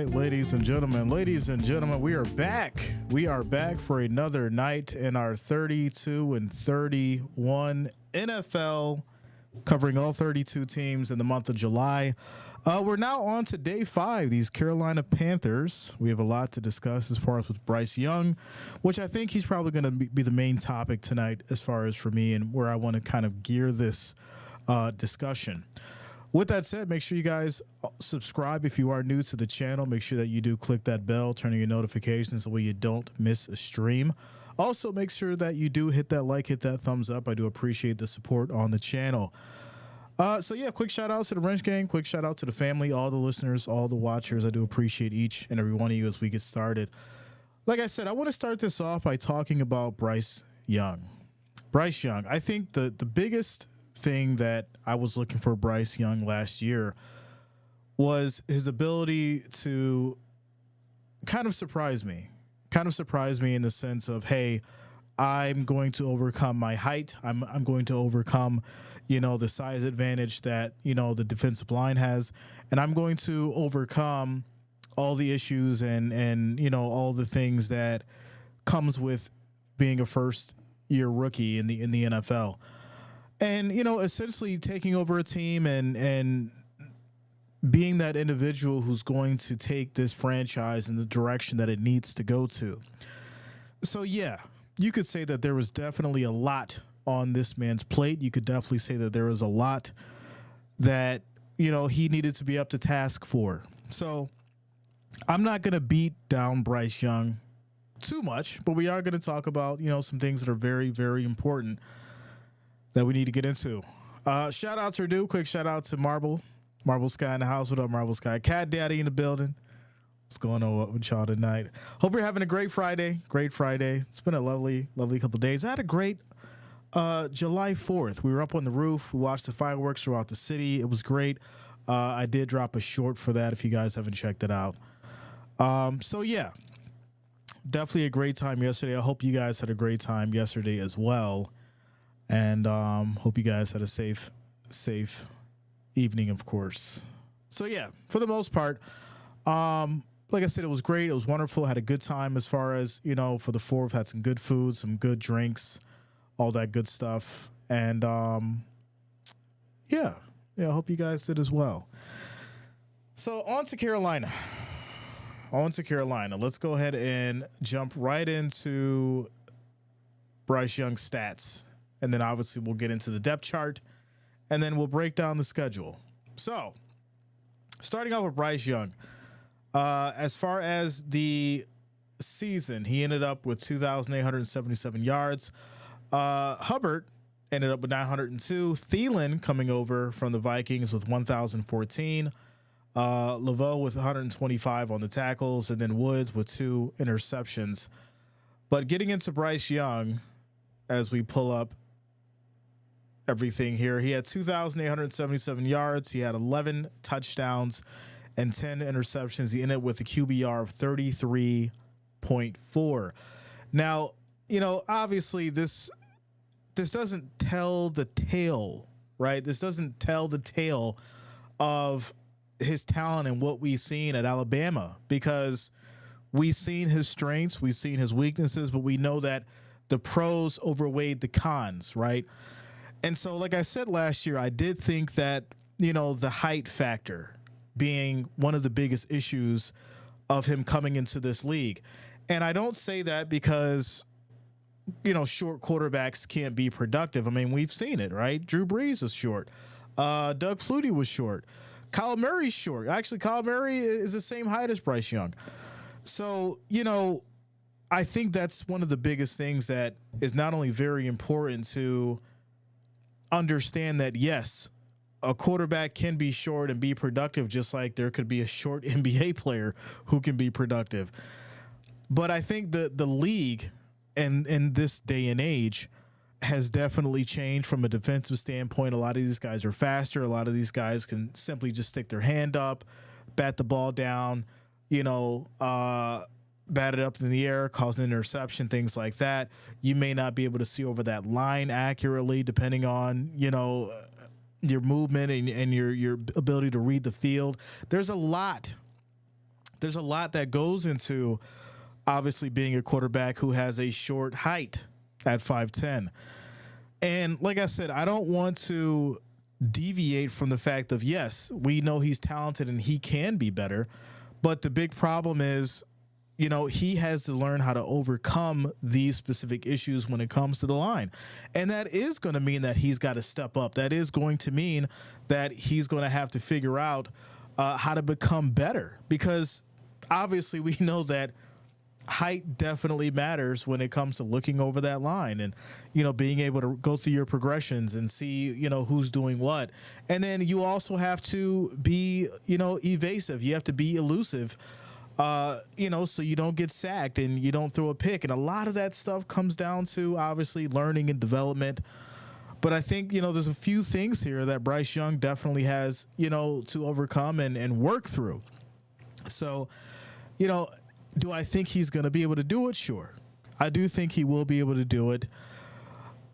right, ladies and gentlemen, we are back. We are back for another night in our 32 and 31 NFL, covering all 32 teams in the month of July. We're now on to day 5, these Carolina Panthers. We have a lot to discuss as far as with Bryce Young, which I think he's probably going to be the main topic tonight as far as for me and where I want to kind of gear this discussion. With that said, make sure you guys subscribe if you are new to the channel. Make sure that you do click that bell, turn on your notifications so you don't miss a stream. Also, make sure that you do hit that like, hit that thumbs up. I do appreciate the support on the channel. So yeah, quick shout out to the Wrench Gang, quick shout out to the family, all the listeners, all the watchers. I do appreciate each and every one of you as we get started. Like I said, I want to start this off by talking about Bryce Young. Bryce Young, I think the biggest thing that I was looking for Bryce Young last year was his ability to kind of surprise me in the sense of, hey, I'm going to overcome my height. I'm going to overcome, the size advantage that, the defensive line has. And I'm going to overcome all the issues and all the things that comes with being a first year rookie in the NFL. And, essentially taking over a team and being that individual who's going to take this franchise in the direction that it needs to go to. So, yeah, you could say that there was definitely a lot on this man's plate. You could definitely say that there was a lot that, he needed to be up to task for. So I'm not going to beat down Bryce Young too much, but we are going to talk about, some things that are very, very important that we need to get into. Shout out to Erdue. Quick shout out to Marble Sky in the house. What up, Marble Sky? Cat Daddy in the building. What's going on with y'all tonight? Hope you're having a great Friday. Great Friday. It's been a lovely, lovely couple of days. I had a great July 4th. We were up on the roof. We watched the fireworks throughout the city. It was great. I did drop a short for that if you guys haven't checked it out. So, yeah, definitely a great time yesterday. I hope you guys had a great time yesterday as well. And hope you guys had a safe evening, of course. So, yeah, for the most part, like I said, it was great. It was wonderful. Had a good time as far as, for the 4th, had some good food, some good drinks, all that good stuff. And, yeah, I hope you guys did as well. So, on to Carolina. Let's go ahead and jump right into Bryce Young's stats. And then obviously we'll get into the depth chart, and then we'll break down the schedule. So, starting off with Bryce Young, as far as the season, he ended up with 2,877 yards. Hubbard ended up with 902. Thielen coming over from the Vikings with 1,014. Laveau with 125 on the tackles, and then Woods with 2 interceptions. But getting into Bryce Young, as we pull up everything here, he had 2,877 yards. He had 11 touchdowns and 10 interceptions. He ended with a QBR of 33.4. Now, obviously this doesn't tell the tale, right? This doesn't tell the tale of his talent and what we've seen at Alabama, because we've seen his strengths, we've seen his weaknesses, but we know that the pros overweighed the cons, right? And so, like I said last year, I did think that, the height factor being one of the biggest issues of him coming into this league. And I don't say that because, short quarterbacks can't be productive. I mean, we've seen it, right? Drew Brees is short. Doug Flutie was short. Kyler Murray's short. Actually, Kyler Murray is the same height as Bryce Young. So, I think that's one of the biggest things that is not only very important to understand that, yes, a quarterback can be short and be productive, just like there could be a short NBA player who can be productive. But I think the league and in this day and age has definitely changed from a defensive standpoint. A lot of these guys are faster. A lot of these guys can simply just stick their hand up, bat the ball down, bat it up in the air, cause an interception, things like that. You may not be able to see over that line accurately, depending on, your movement and your ability to read the field. There's a lot there's a lot that goes into obviously being a quarterback who has a short height at 5'10". And like I said, I don't want to deviate from the fact of, yes, we know he's talented and he can be better. But the big problem is, he has to learn how to overcome these specific issues when it comes to the line. And that is going to mean that he's got to step up. That is going to mean that he's going to have to figure out how to become better, because obviously we know that height definitely matters when it comes to looking over that line and, being able to go through your progressions and see, who's doing what. And then you also have to be, evasive. You have to be elusive, so you don't get sacked and you don't throw a pick. And a lot of that stuff comes down to obviously learning and development. But I think, there's a few things here that Bryce Young definitely has, to overcome and work through. So, do I think he's going to be able to do it? Sure. I do think he will be able to do it.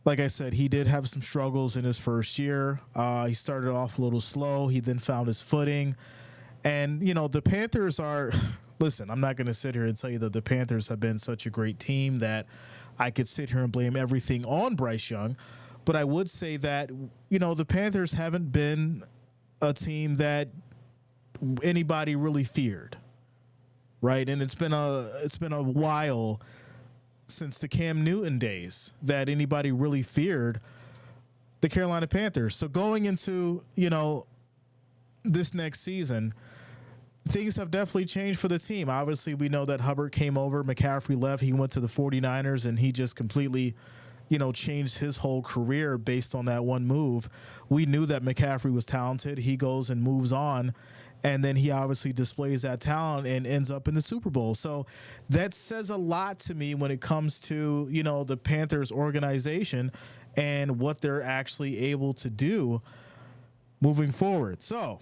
Like I said, he did have some struggles in his first year. He started off a little slow. He then found his footing. And, the Panthers are, listen, I'm not going to sit here and tell you that the Panthers have been such a great team that I could sit here and blame everything on Bryce Young. But I would say that, the Panthers haven't been a team that anybody really feared. Right. And it's been a while since the Cam Newton days that anybody really feared the Carolina Panthers. So going into, this next season, things have definitely changed for the team. Obviously, we know that Hubbard came over, McCaffrey left, he went to the 49ers, and he just completely, changed his whole career based on that one move. We knew that McCaffrey was talented. He goes and moves on. And then he obviously displays that talent and ends up in the Super Bowl. So that says a lot to me when it comes to, the Panthers organization and what they're actually able to do moving forward. So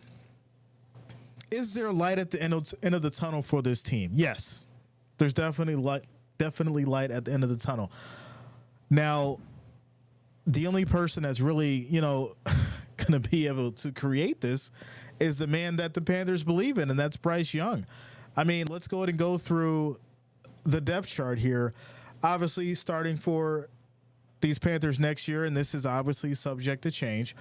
is there light at the end of the tunnel for this team? Yes, there's definitely light at the end of the tunnel. Now, the only person that's really, going to be able to create this is the man that the Panthers believe in, and that's Bryce Young. I mean, let's go ahead and go through the depth chart here. Obviously, starting for these Panthers next year, and this is obviously subject to change,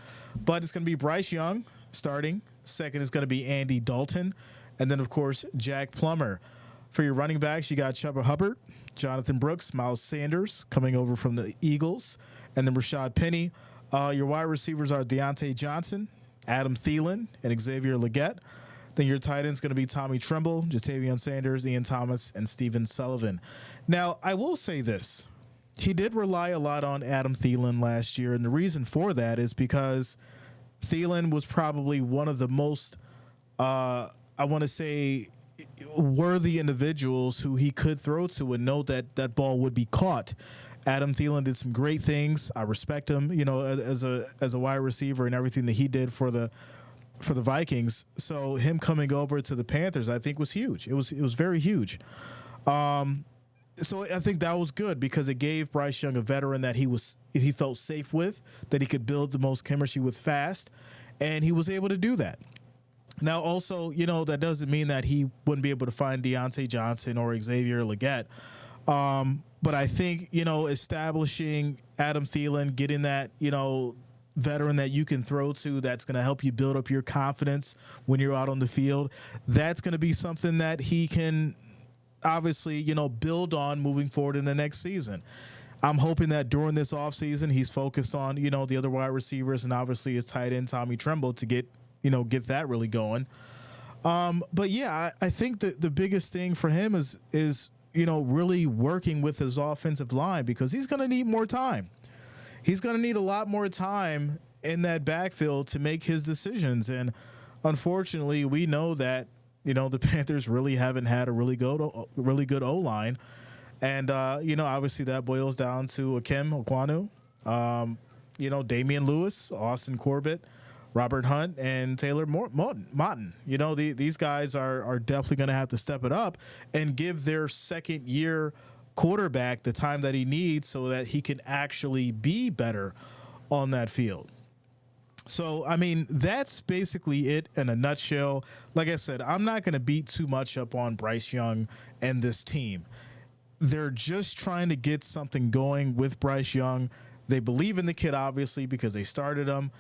but it's going to be Bryce Young starting. Second is going to be Andy Dalton, and then, of course, Jack Plummer. For your running backs, you got Chuba Hubbard, Jonathan Brooks, Miles Sanders coming over from the Eagles, and then Rashad Penny. Your wide receivers are Deontay Johnson, Adam Thielen, and Xavier Legette. Then your tight end's going to be Tommy Tremble, Jatavion Sanders, Ian Thomas, and Steven Sullivan. Now, I will say this. He did rely a lot on Adam Thielen last year, and the reason for that is because Thielen was probably one of the most, I want to say, worthy individuals who he could throw to and know that that ball would be caught. Adam Thielen did some great things. I respect him, as a wide receiver and everything that he did for the Vikings. So him coming over to the Panthers, I think, was huge. It was very huge. So I think that was good because it gave Bryce Young a veteran that he felt safe with, that he could build the most chemistry with fast, and he was able to do that. Now, also, that doesn't mean that he wouldn't be able to find Deontay Johnson or Xavier Legette. But I think, establishing Adam Thielen, getting that, veteran that you can throw to that's going to help you build up your confidence when you're out on the field, that's going to be something that he can obviously, build on moving forward in the next season. I'm hoping that during this offseason, he's focused on, the other wide receivers and obviously his tight end, Tommy Tremble, to get that really going. But yeah, I think that the biggest thing for him is really working with his offensive line, because he's going to need more time. He's going to need a lot more time in that backfield to make his decisions. And unfortunately, we know that, the Panthers really haven't had a really good O-line. And, obviously that boils down to Akem Okwonu, Damian Lewis, Austin Corbett, Robert Hunt, and Taylor Motton. These guys are definitely going to have to step it up and give their second-year quarterback the time that he needs so that he can actually be better on that field. So, I mean, that's basically it in a nutshell. Like I said, I'm not going to beat too much up on Bryce Young and this team. They're just trying to get something going with Bryce Young. They believe in the kid, obviously, because they started him.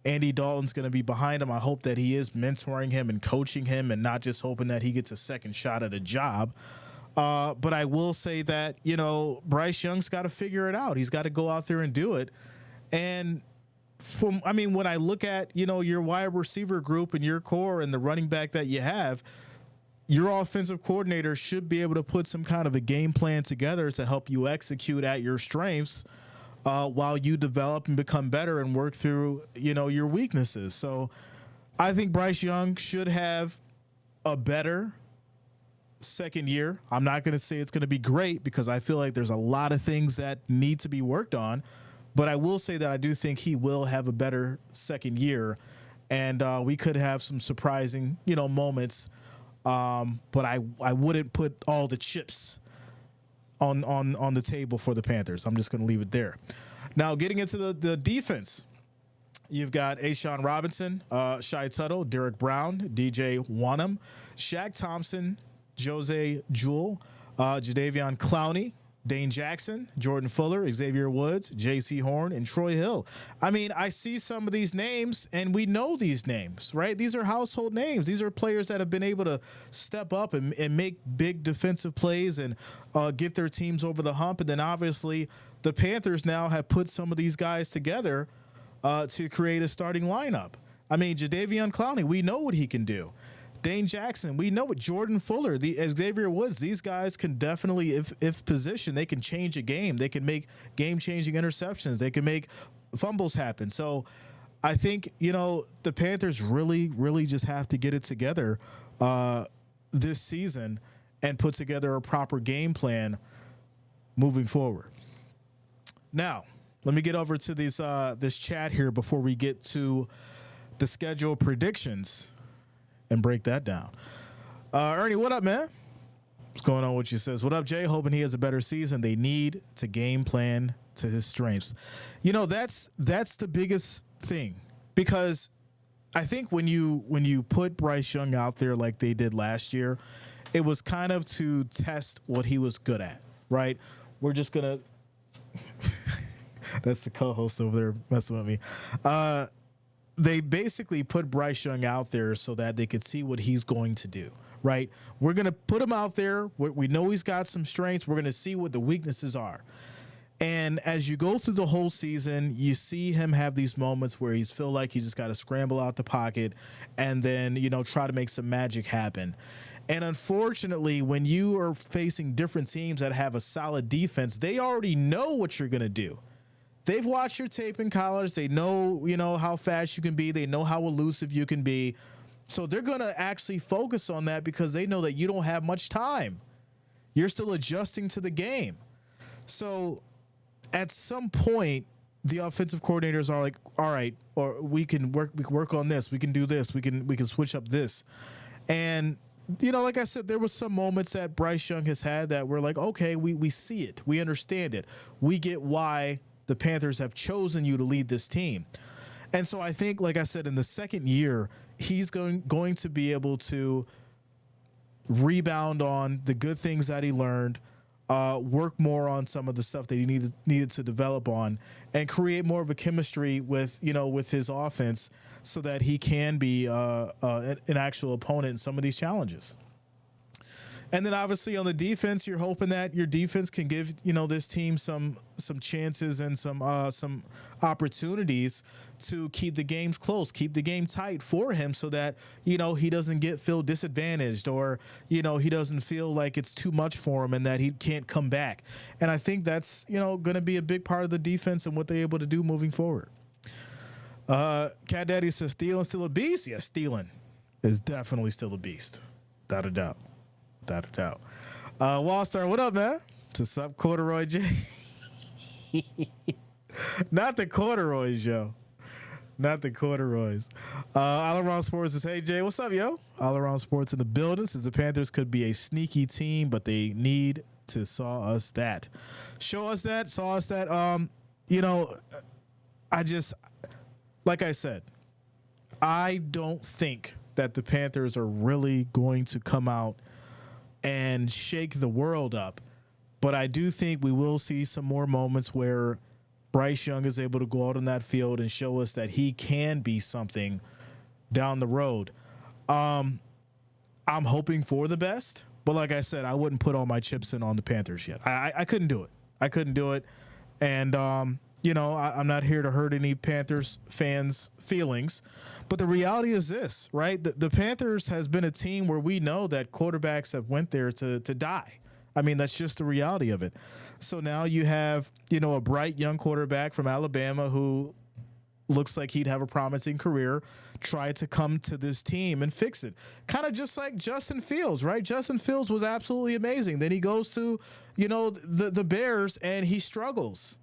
Andy Dalton's going to be behind him. I hope that he is mentoring him and coaching him and not just hoping that he gets a second shot at a job. But I will say that, Bryce Young's got to figure it out. He's got to go out there and do it. And when I look at, your wide receiver group and your core and the running back that you have, your offensive coordinator should be able to put some kind of a game plan together to help you execute at your strengths while you develop and become better and work through, your weaknesses. So I think Bryce Young should have a better second year. I'm not going to say it's going to be great because I feel like there's a lot of things that need to be worked on. But I will say that I do think he will have a better second year, and we could have some surprising, moments. But I wouldn't put all the chips on the table for the Panthers. I'm just going to leave it there. Now, getting into the defense, you've got Ashawn Robinson, Shai Tuttle, Derek Brown, DJ Wanham, Shaq Thompson, Jose Jewell, Jadeveon Clowney, Dane Jackson, Jordan Fuller, Xavier Woods, J.C. Horn, and Troy Hill. I mean, I see some of these names, and we know these names, right? These are household names. These are players that have been able to step up and make big defensive plays and get their teams over the hump. And then, obviously, the Panthers now have put some of these guys together to create a starting lineup. I mean, Jadeveon Clowney, we know what he can do. Dane Jackson, we know it. Jordan Fuller, the Xavier Woods, these guys can definitely, if positioned, they can change a game. They can make game-changing interceptions. They can make fumbles happen. So I think, the Panthers really, really just have to get it together this season and put together a proper game plan moving forward. Now, let me get over to this chat here before we get to the schedule predictions and break that down. Ernie, what up, man? What's going on with you? Says, what up, Jay? Hoping he has a better season. They need to game plan to his strengths. That's the biggest thing, because I think when you put Bryce Young out there like they did last year, it was kind of to test what he was good at, right? We're just gonna. That's the co-host over there messing with me. They basically put Bryce Young out there so that they could see what he's going to do, right? We're going to put him out there. We know he's got some strengths. We're going to see what the weaknesses are. And as you go through the whole season, you see him have these moments where he's feel like he just got to scramble out the pocket and then, try to make some magic happen. And unfortunately, when you are facing different teams that have a solid defense, they already know what you're going to do. They've watched your tape in college. They know, how fast you can be. They know how elusive you can be. So they're going to actually focus on that because they know that you don't have much time. You're still adjusting to the game. So at some point, the offensive coordinators are like, all right, or we can work on this. We can do this. We can switch up this. And, like I said, there was some moments that Bryce Young has had that we're like, okay, we see it. We understand it. We get why the Panthers have chosen you to lead this team. And so I think, like I said, in the second year, he's going to be able to rebound on the good things that he learned, work more on some of the stuff that he needed to develop on, and create more of a chemistry with his offense so that he can be an actual opponent in some of these challenges. And then obviously on the defense, you're hoping that your defense can give, this team some chances and some opportunities to keep the games close, keep the game tight for him so that, he doesn't feel disadvantaged or, he doesn't feel like it's too much for him and that he can't come back. And I think that's, going to be a big part of the defense and what they're able to do moving forward. Cat Daddy says, Thielen still a beast? Yes, Thielen is definitely still a beast. Without a doubt. Without a doubt. Wallstar, what up, man? What's up, Corduroy J? Not the corduroys, yo. Not the corduroys. All Around Sports says, hey, Jay, what's up, yo? All Around Sports in the building says the Panthers could be a sneaky team, but they need to show us that. like I said, I don't think that the Panthers are really going to come out and shake the world up. But I do think we will see some more moments where Bryce Young is able to go out on that field and show us that he can be something down the road. I'm hoping for the best, but like I said, I wouldn't put all my chips in on the Panthers yet. I couldn't do it. I couldn't do it. And, I'm not here to hurt any Panthers fans' feelings, but the reality is this, right? The Panthers has been a team where we know that quarterbacks have went there to die. I mean, that's just the reality of it. So now you have, a bright young quarterback from Alabama who looks like he'd have a promising career, try to come to this team and fix it. Kind of just like Justin Fields, right? Justin Fields was absolutely amazing. Then he goes to, the Bears and he struggles.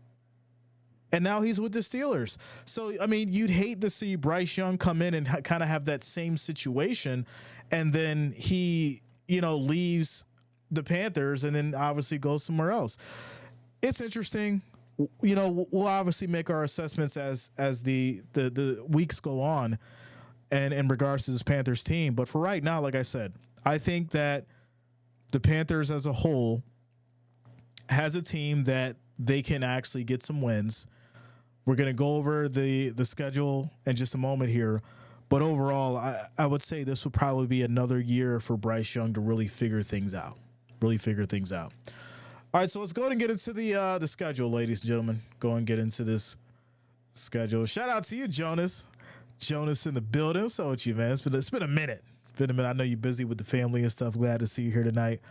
And now he's with the Steelers. So, I mean, you'd hate to see Bryce Young come in and kind of have that same situation. And then he, leaves the Panthers and then obviously goes somewhere else. It's interesting. We'll obviously make our assessments as the weeks go on and in regards to this Panthers team. But for right now, like I said, I think that the Panthers as a whole has a team that they can actually get some wins. We're going to go over the schedule in just a moment here. But overall, I would say this will probably be another year for Bryce Young to really figure things out. All right, so let's go ahead and get into the schedule, ladies and gentlemen. Go and get into this schedule. Shout out to you, Jonas. Jonas in the building. What's up with you, man? It's been a minute. I know you're busy with the family and stuff. Glad to see you here tonight.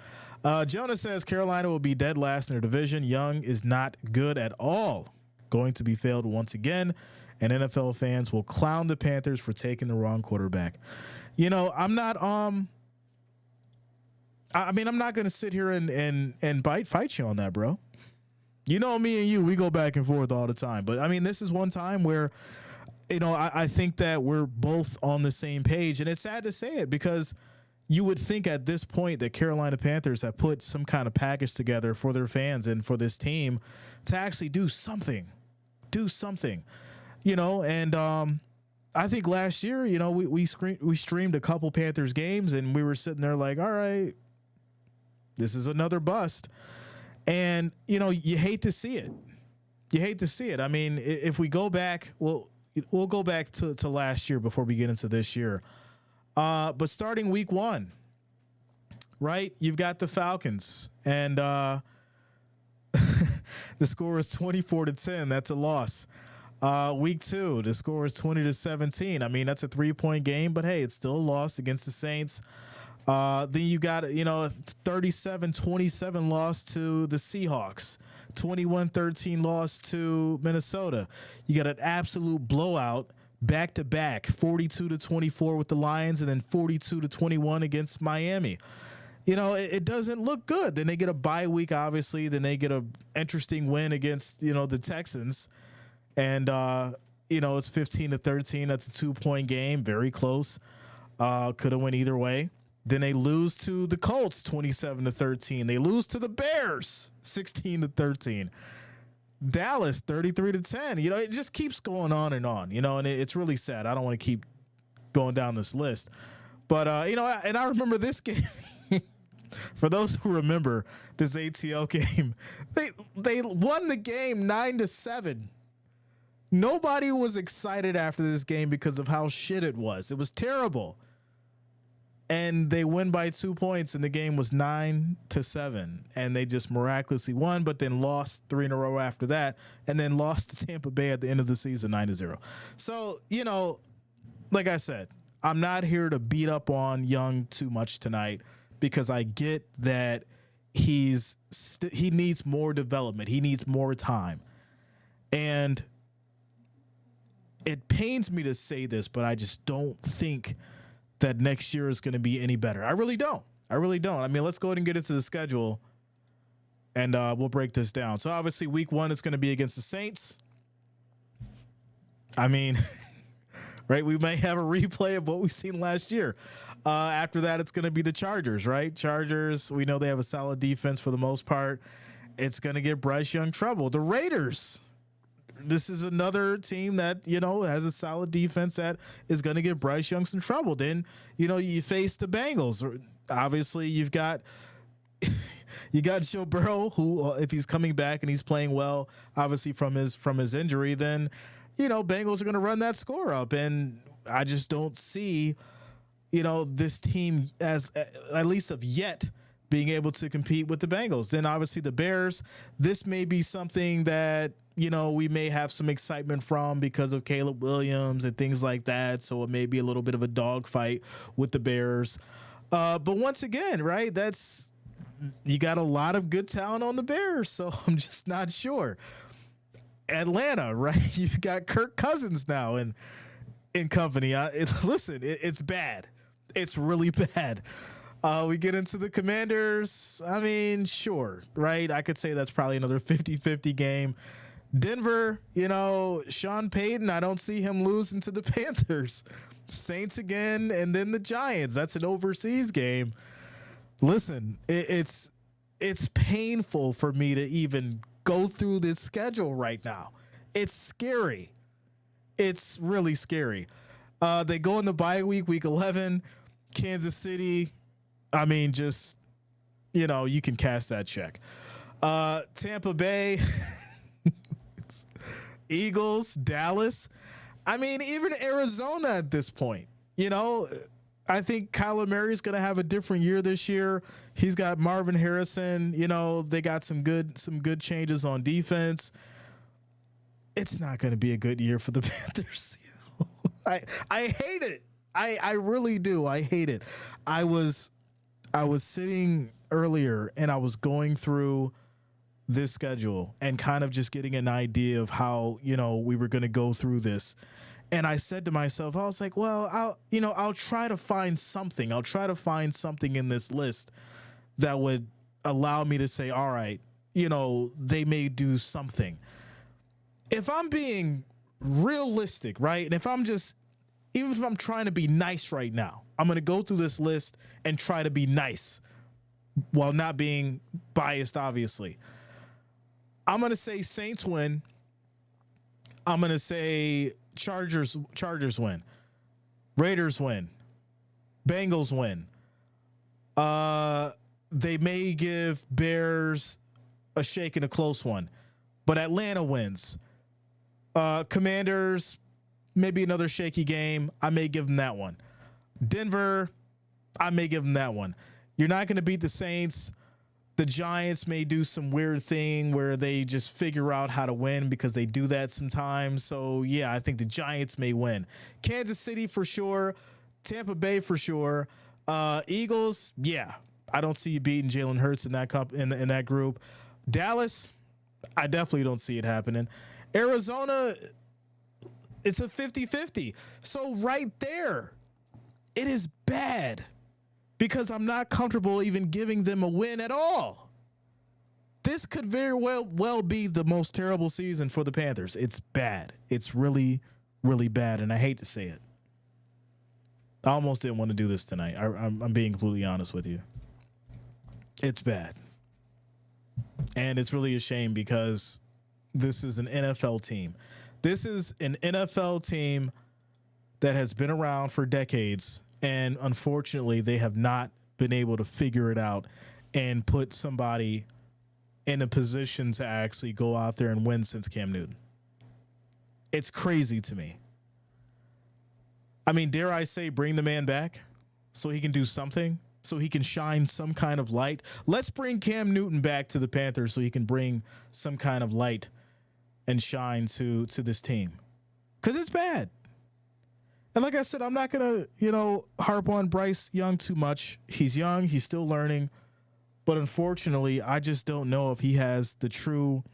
Jonas says Carolina will be dead last in their division. Young is not good at all. Going to be failed once again, and NFL fans will clown the Panthers for taking the wrong quarterback. I'm not I'm not going to sit here and fight you on that, bro. Me and you, we go back and forth all the time. But I mean, this is one time where, I think that we're both on the same page, and it's sad to say it because you would think at this point that Carolina Panthers have put some kind of package together for their fans and for this team to actually do something. And I think last year, we streamed a couple Panthers games and we were sitting there like, all right, this is another bust. And, you hate to see it. I mean, if we go back, we'll go back to last year before we get into this year. But starting week 1, right, you've got the Falcons and the score is 24-10. That's a loss. Week 2, the score is 20-17. I mean, that's a 3-point game, but hey, it's still a loss against the Saints. Then you got, 37-27 loss to the Seahawks, 21-13 loss to Minnesota. You got an absolute blowout back-to-back, 42-24 with the Lions and then 42-21 against Miami. It doesn't look good. Then they get a bye week, obviously. Then they get an interesting win against, the Texans. And, it's 15-13. That's a 2-point game. Very close. Could have went either way. Then they lose to the Colts, 27-13. They lose to the Bears, 16-13. Dallas, 33-10. It just keeps going on, and it's really sad. I don't want to keep going down this list. But, and I remember this game. For those who remember this ATL game, they won the game 9-7. Nobody was excited after this game because of how shit it was. It was terrible. And they win by 2 points, and the game was 9-7. And they just miraculously won, but then lost 3 in a row after that, and then lost to Tampa Bay at the end of the season 9-0. So, like I said, I'm not here to beat up on Young too much tonight, because I get that he needs more development. He needs more time. And it pains me to say this, but I just don't think that next year is going to be any better. I really don't. I mean, let's go ahead and get into the schedule, and we'll break this down. So obviously week 1 is going to be against the Saints. I mean, right? We may have a replay of what we've seen last year. After that, it's going to be the Chargers, right? Chargers, we know they have a solid defense for the most part. It's going to get Bryce Young trouble. The Raiders, this is another team that, has a solid defense that is going to get Bryce Young some trouble. Then, you face the Bengals. Obviously, you've got Joe Burrow, who, if he's coming back and he's playing well, obviously from his injury, then, Bengals are going to run that score up. And I just don't see, this team as, at least of yet, being able to compete with the Bengals. Then obviously the Bears, this may be something that, we may have some excitement from because of Caleb Williams and things like that. So it may be a little bit of a dogfight with the Bears. But once again, right, you got a lot of good talent on the Bears. So I'm just not sure. Atlanta, right? You've got Kirk Cousins now in company. Listen, it's bad. It's really bad. We get into the Commanders. I mean, sure, right? I could say that's probably another 50-50 game. Denver, Sean Payton, I don't see him losing to the Panthers. Saints again, and then the Giants. That's an overseas game. Listen, it's painful for me to even go through this schedule right now. It's scary. It's really scary. They go in the bye week 11, Kansas City. I mean, just, you can cast that check. Tampa Bay, Eagles, Dallas. I mean, even Arizona at this point, I think Kyler Murray's going to have a different year this year. He's got Marvin Harrison. They got some good changes on defense. It's not going to be a good year for the Panthers. I hate it. I really do. I hate it. I was sitting earlier and I was going through this schedule and kind of just getting an idea of how, we were going to go through this. And I said to myself, I was like, well, I'll try to find something. I'll try to find something in this list that would allow me to say, all right, they may do something. If I'm being realistic, right? And even if I'm trying to be nice right now, I'm going to go through this list and try to be nice while not being biased, obviously. I'm going to say Saints win. I'm going to say Chargers win. Raiders win. Bengals win. They may give Bears a shake and a close one, but Atlanta wins. Commanders, maybe another shaky game. I may give them that one. Denver, I may give them that one. You're not going to beat the Saints. The Giants may do some weird thing where they just figure out how to win because they do that sometimes. So, yeah, I think the Giants may win. Kansas City for sure. Tampa Bay for sure. Eagles, yeah. I don't see you beating Jalen Hurts in that group. Dallas, I definitely don't see it happening. Arizona, it's a 50-50. So right there, it is bad because I'm not comfortable even giving them a win at all. This could very well be the most terrible season for the Panthers. It's bad. It's really, really bad, and I hate to say it. I almost didn't want to do this tonight. I'm being completely honest with you. It's bad. And it's really a shame because this is an NFL team. This is an NFL team that has been around for decades, and unfortunately, they have not been able to figure it out and put somebody in a position to actually go out there and win since Cam Newton. It's crazy to me. I mean, dare I say, bring the man back so he can do something, so he can shine some kind of light. Let's bring Cam Newton back to the Panthers so he can bring some kind of light and shine to this team, because it's bad. And like I said, I'm not going to, harp on Bryce Young too much. He's young. He's still learning. But unfortunately, I just don't know if he has the true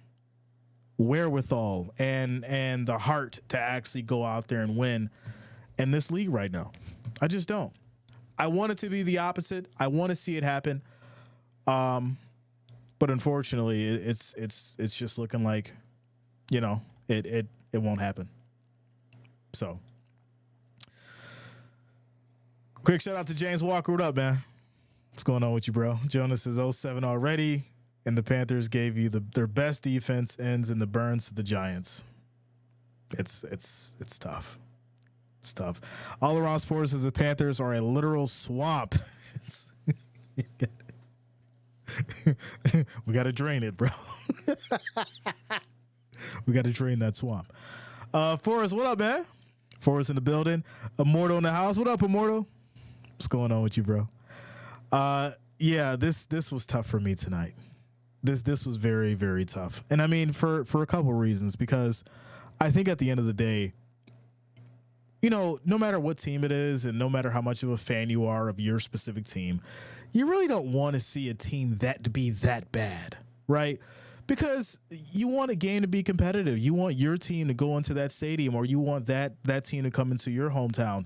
wherewithal and the heart to actually go out there and win in this league right now. I just don't. I want it to be the opposite. I want to see it happen. But unfortunately, it's just looking like, it won't happen. So, quick shout out to James Walker. What up, man? What's going on with you, bro? Jonas is 0-7 already, and the Panthers gave you their best defense ends in the burns to the Giants. It's tough. It's tough. All around sports is the Panthers are a literal swamp. We got to drain it, bro. We got to drain that swamp. Forrest, what up, man? Forrest in the building. Immortal in the house. What up, Immortal? What's going on with you, bro? Yeah, this was tough for me tonight. This was very, very tough. And I mean, for a couple of reasons, because I think at the end of the day, you know, no matter what team it is and no matter how much of a fan you are of your specific team, you really don't want to see a team to be that bad, right? Because you want a game to be competitive. You want your team to go into that stadium, or you want that team to come into your hometown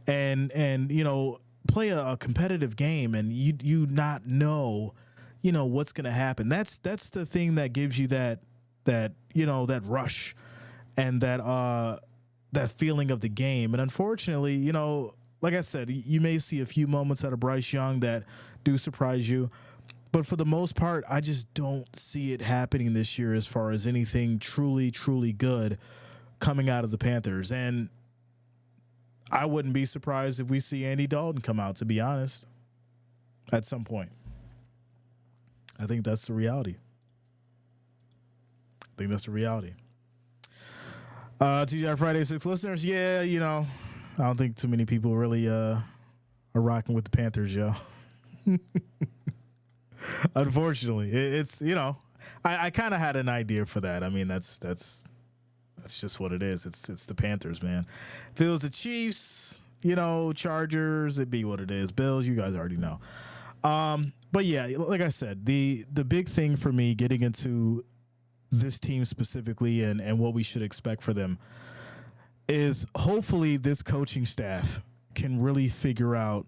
and you know, play a competitive game, and you not know, you know, what's going to happen. That's the thing that gives you that you know, that rush and that feeling of the game. And unfortunately, you know, like I said, you may see a few moments out of Bryce Young that do surprise you, but for the most part, I just don't see it happening this year as far as anything truly, truly good coming out of the Panthers. And I wouldn't be surprised if we see Andy Dalton come out, to be honest, at some point. I think that's the reality. TGI Friday 6 listeners, yeah, you know, I don't think too many people really are rocking with the Panthers, yo. Unfortunately, it's you know, I kind of had an idea for that. I mean, that's just what it is. It's the Panthers, man. If it was the Chiefs, you know, Chargers, it'd be what it is. Bills, you guys already know. But yeah, like I said, the big thing for me getting into this team specifically and what we should expect for them is hopefully this coaching staff can really figure out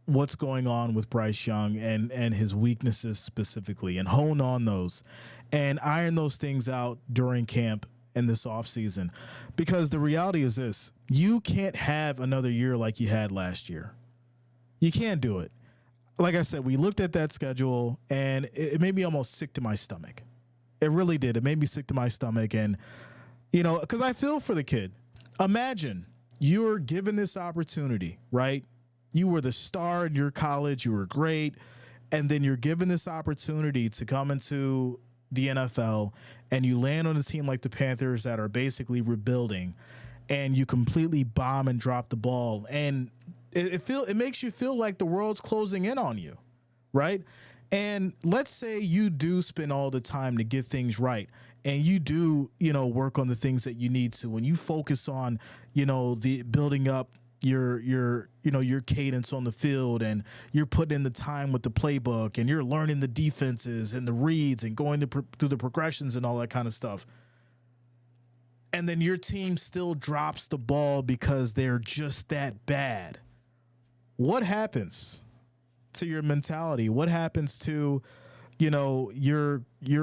what's going on with Bryce Young and his weaknesses specifically, and hone on those and iron those things out during camp in this offseason. Because the reality is this: you can't have another year like you had last year. You can't do it. Like I said, we looked at that schedule and it made me almost sick to my stomach. It really did. It made me sick to my stomach. And, you know, because I feel for the kid. Imagine you're given this opportunity, right? You were the star in your college. You were great. And then you're given this opportunity to come into the NFL, and you land on a team like the Panthers that are basically rebuilding, and you completely bomb and drop the ball. And it makes you feel like the world's closing in on you, right? And let's say you do spend all the time to get things right, and you do, you know, work on the things that you need to, and you focus on, you know, the building up your cadence on the field, and you're putting in the time with the playbook, and you're learning the defenses and the reads and going through the progressions and all that kind of stuff. And then your team still drops the ball because they're just that bad. What happens to your mentality? What happens to, you know, your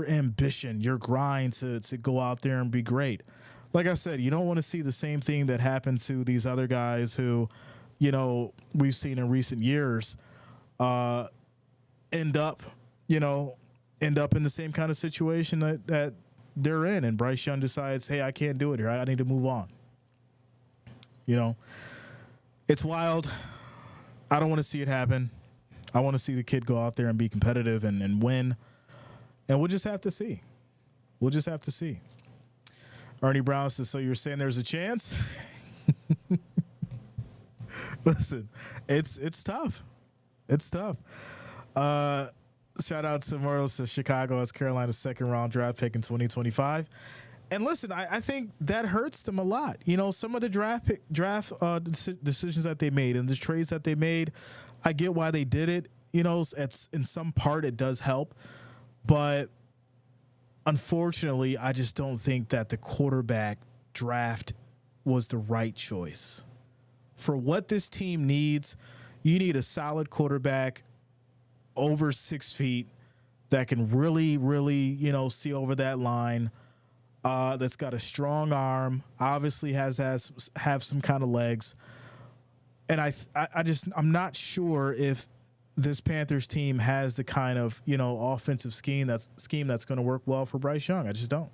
ambition, your grind to go out there and be great? Like I said, you don't want to see the same thing that happened to these other guys who, you know, we've seen in recent years end up in the same kind of situation that they're in. And Bryce Young decides, hey, I can't do it here. I need to move on. You know, it's wild. I don't want to see it happen. I want to see the kid go out there and be competitive and win. And we'll just have to see. Ernie Brown says, so you're saying there's a chance? Listen, it's tough. Shout out to Morris to Chicago as Carolina's second-round draft pick in 2025. And listen, I think that hurts them a lot. You know, some of the draft decisions that they made and the trades that they made, I get why they did it. You know, in some part it does help. But unfortunately, I just don't think that the quarterback draft was the right choice. For what this team needs, you need a solid quarterback over 6 feet that can really, really, you know, see over that line. That's got a strong arm, obviously have some kind of legs. And I'm not sure if this Panthers team has the kind of, you know, offensive scheme that's going to work well for Bryce Young. I just don't.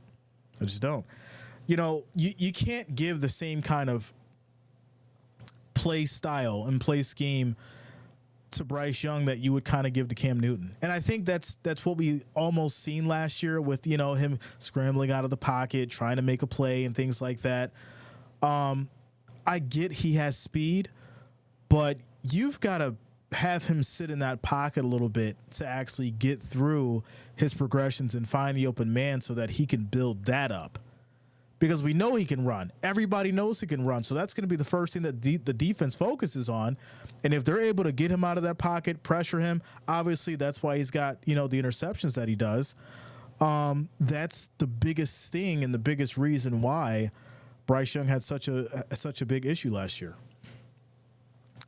you can't give the same kind of play style and play scheme to Bryce Young that you would kind of give to Cam Newton. And I think that's what we almost seen last year with, him scrambling out of the pocket, trying to make a play and things like that. I get he has speed, but you've got to have him sit in that pocket a little bit to actually get through his progressions and find the open man so that he can build that up. Because we know he can run. Everybody knows he can run. So that's going to be the first thing that the defense focuses on. And if they're able to get him out of that pocket, pressure him, obviously that's why he's got, the interceptions that he does. That's the biggest thing and the biggest reason why Bryce Young had such a big issue last year.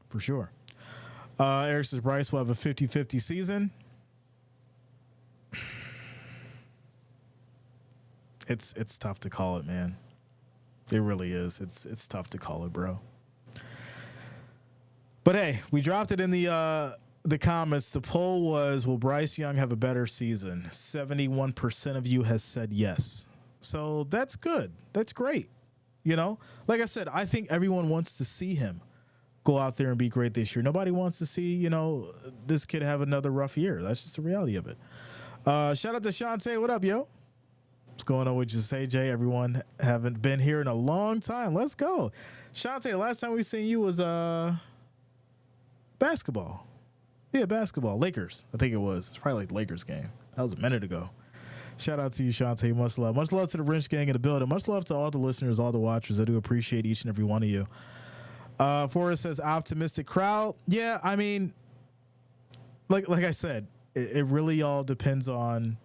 For sure. Eric says Bryce will have a 50-50 season. It's tough to call it, man. It really is. It's tough to call it, bro. But hey, we dropped it in the comments. The poll was, will Bryce Young have a better season? 71% of you has said yes. So that's good. That's great. Like I said, I think everyone wants to see him go out there and be great this year. Nobody wants to see, this kid have another rough year. That's just the reality of it. Shout out to Shantae. What up, yo? What's going on with you, AJ? Everyone haven't been here in a long time. Let's go. Shantae, the last time we seen you was basketball. Yeah, basketball. Lakers, I think it was. It's probably like the Lakers game. That was a minute ago. Shout out to you, Shantae. Much love. Much love to the Wrench Gang in the building. Much love to all the listeners, all the watchers. I do appreciate each and every one of you. Forrest says optimistic crowd. Yeah, I mean, like I said, it really all depends on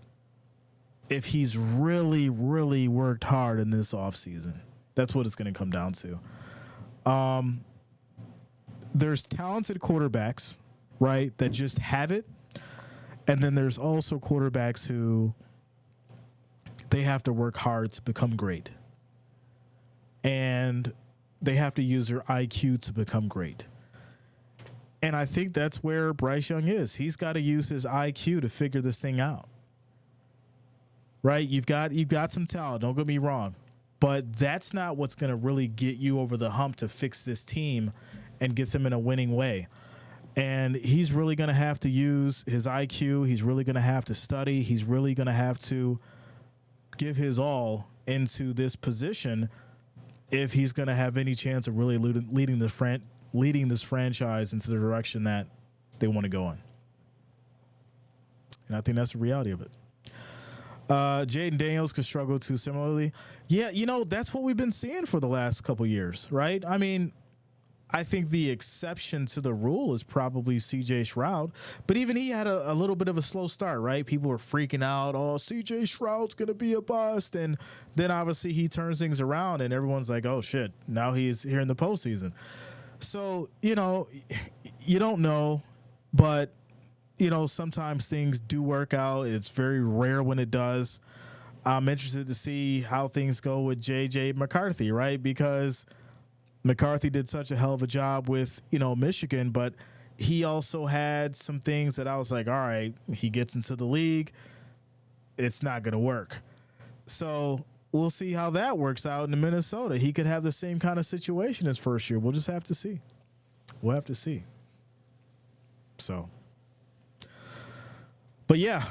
if he's really, really worked hard in this offseason. That's what it's going to come down to. There's talented quarterbacks, right, that just have it. And then there's also quarterbacks who they have to work hard to become great. And they have to use their IQ to become great. And I think that's where Bryce Young is. He's got to use his IQ to figure this thing out. Right? You've got some talent, don't get me wrong. But that's not what's going to really get you over the hump to fix this team and get them in a winning way. And he's really going to have to use his IQ. He's really going to have to study. He's really going to have to give his all into this position if he's going to have any chance of really leading this franchise into the direction that they want to go in. And I think that's the reality of it. Jaden Daniels could struggle too similarly. Yeah, that's what we've been seeing for the last couple years, right? I mean, I think the exception to the rule is probably CJ Stroud, but even he had a little bit of a slow start, right? People were freaking out, oh, CJ Stroud's going to be a bust. And then obviously he turns things around and everyone's like, oh shit, now he's here in the postseason. So, you don't know, but sometimes things do work out. It's very rare when it does. I'm interested to see how things go with J.J. McCarthy, right? Because McCarthy did such a hell of a job with, Michigan, but he also had some things that I was like, all right, he gets into the league, it's not going to work. So we'll see how that works out in Minnesota. He could have the same kind of situation his first year. We'll just have to see. We'll have to see. So. But yeah,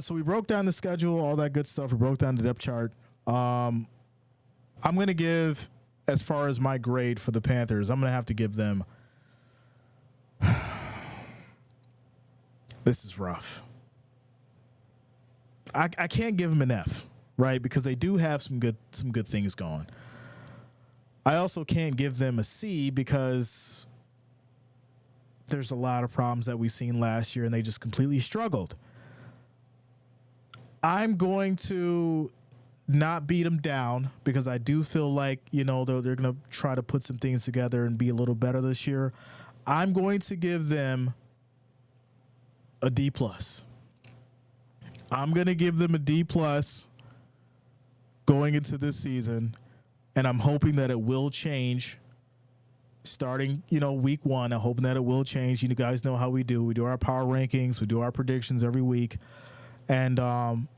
so we broke down the schedule, all that good stuff. We broke down the depth chart. I'm going to give, as far as my grade for the Panthers, I'm going to have to give them. This is rough. I can't give them an F, right? Because they do have some good things going. I also can't give them a C because there's a lot of problems that we've seen last year and they just completely struggled. I'm going to not beat them down because I do feel like, they're going to try to put some things together and be a little better this year. I'm going to give them a D+. I'm going to give them a D+ going into this season, and I'm hoping that it will change starting, week one. I'm hoping that it will change. You guys know how we do. We do our power rankings. We do our predictions every week. And, I'm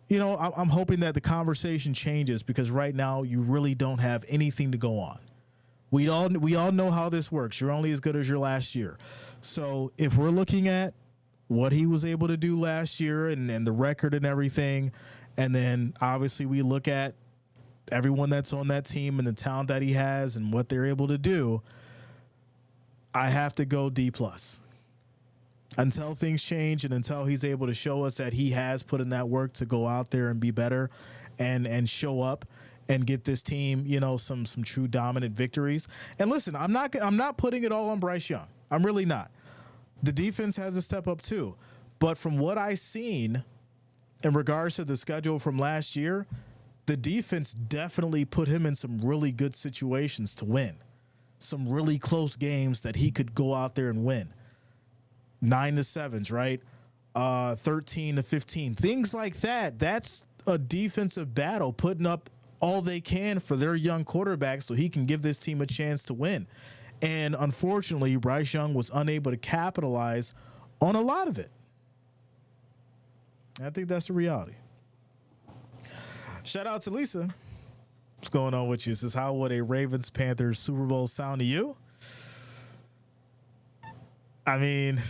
hoping that the conversation changes because right now you really don't have anything to go on. We all know how this works. You're only as good as your last year. So if we're looking at what he was able to do last year and the record and everything, and then obviously we look at everyone that's on that team and the talent that he has and what they're able to do, I have to go D+. Until things change and until he's able to show us that he has put in that work to go out there and be better and show up and get this team, some true dominant victories. And listen, I'm not putting it all on Bryce Young. I'm really not. The defense has to step up too. But from what I've seen in regards to the schedule from last year, the defense definitely put him in some really good situations to win. Some really close games that he could go out there and win. 9-7s, right? 13-15, things like that. That's a defensive battle, putting up all they can for their young quarterback so he can give this team a chance to win. And unfortunately, Bryce Young was unable to capitalize on a lot of it. I think that's the reality. Shout out to Lisa. What's going on with you? Says, how would a Ravens Panthers Super Bowl sound to you? I mean,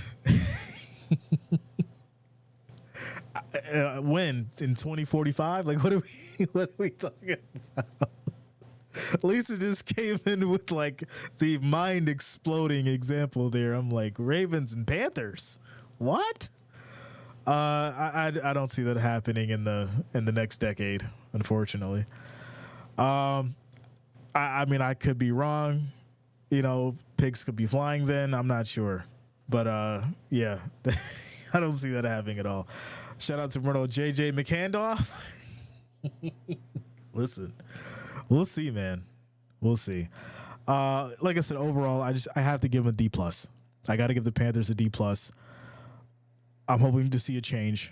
when in 2045? Like, what are we talking about? Lisa just came in with like the mind exploding example there. I'm like, Ravens and Panthers. What? I don't see that happening in the next decade, unfortunately. I mean, I could be wrong. Pigs could be flying then. I'm not sure. But, yeah, I don't see that happening at all. Shout out to Bruno JJ McHandoff. Listen, we'll see, man. We'll see. Like I said, overall, I have to give them a D+. I got to give the Panthers a D+. I'm hoping to see a change.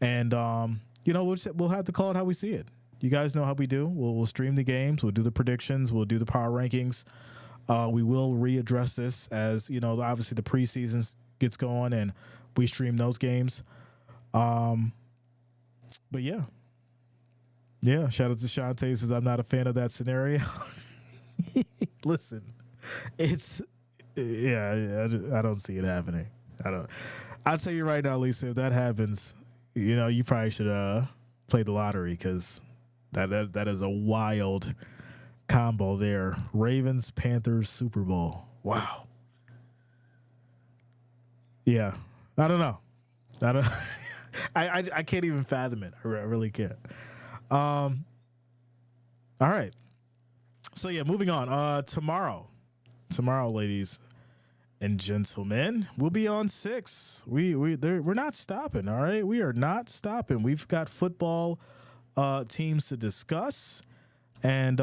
And, we'll have to call it how we see it. You guys know how we do. We'll stream the games. We'll do the predictions. We'll do the power rankings. We will readdress this as, obviously the preseason gets going and we stream those games. But yeah. Yeah. Shout out to Shantae says, I'm not a fan of that scenario. Listen, I don't see it happening. I'll tell you right now, Lisa, if that happens, you probably should play the lottery because that is a wild combo there. Ravens Panthers Super Bowl. Wow. Yeah. I don't know. I can't even fathom it. I really can't. All right. So yeah, moving on. Tomorrow, ladies and gentlemen, we'll be on 6. We're not stopping. All right. We are not stopping. We've got football teams to discuss. And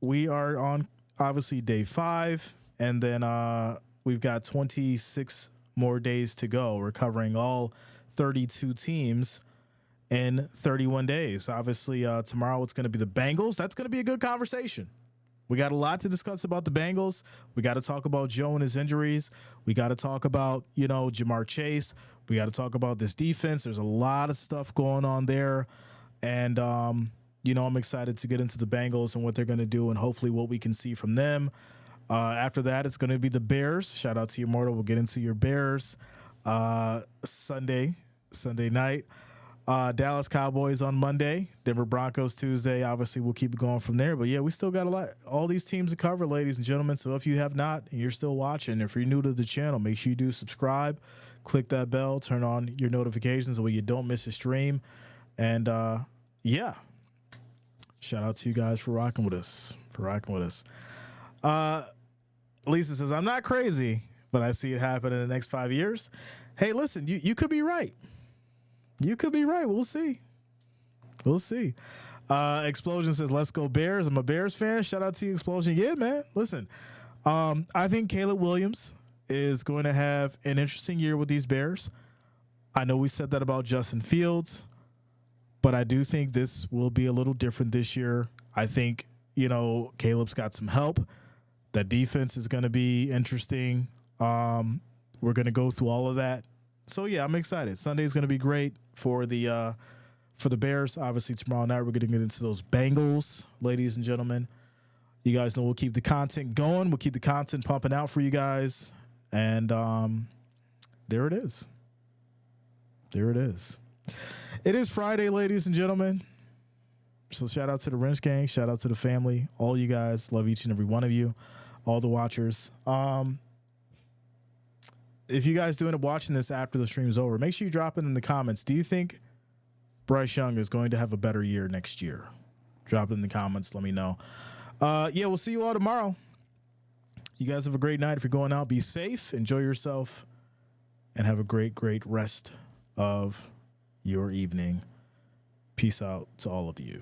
we are on, obviously, day 5. And then we've got 26 more days to go. We're covering all 32 teams in 31 days. Obviously, tomorrow it's going to be the Bengals. That's going to be a good conversation. We got a lot to discuss about the Bengals. We got to talk about Joe and his injuries. We got to talk about, Jamar Chase. We got to talk about this defense. There's a lot of stuff going on there. And, I'm excited to get into the Bengals and what they're going to do and hopefully what we can see from them. After that, it's going to be the Bears. Shout out to you, Mortal. We'll get into your Bears Sunday night. Dallas Cowboys on Monday. Denver Broncos Tuesday. Obviously, we'll keep it going from there. But, yeah, we still got all these teams to cover, ladies and gentlemen. So if you have not and you're still watching, if you're new to the channel, make sure you do subscribe. Click that bell. Turn on your notifications so you don't miss a stream. And, yeah. Shout out to you guys for rocking with us. Lisa says, I'm not crazy, but I see it happen in the next 5 years. Hey, listen, you could be right. You could be right. We'll see. Explosion says, let's go Bears. I'm a Bears fan. Shout out to you, Explosion. Yeah, man. Listen, I think Caleb Williams is going to have an interesting year with these Bears. I know we said that about Justin Fields, but I do think this will be a little different this year. I think, Caleb's got some help. That defense is going to be interesting. We're going to go through all of that So yeah, I'm excited. Sunday's going to be great for the Bears. Obviously, tomorrow night we're going to get into those Bengals, ladies and gentlemen. You guys know we'll keep the content going. We'll keep the content pumping out for you guys. And there it is. There it is. It is Friday, ladies and gentlemen. So shout out to the Wrench Gang. Shout out to the family. All you guys. Love each and every one of you. All the watchers. If you guys do end up watching this after the stream's over, make sure you drop it in the comments. Do you think Bryce Young is going to have a better year next year? Drop it in the comments. Let me know. Yeah, we'll see you all tomorrow. You guys have a great night. If you're going out, be safe, enjoy yourself, and have a great, great rest of your evening. Peace out to all of you.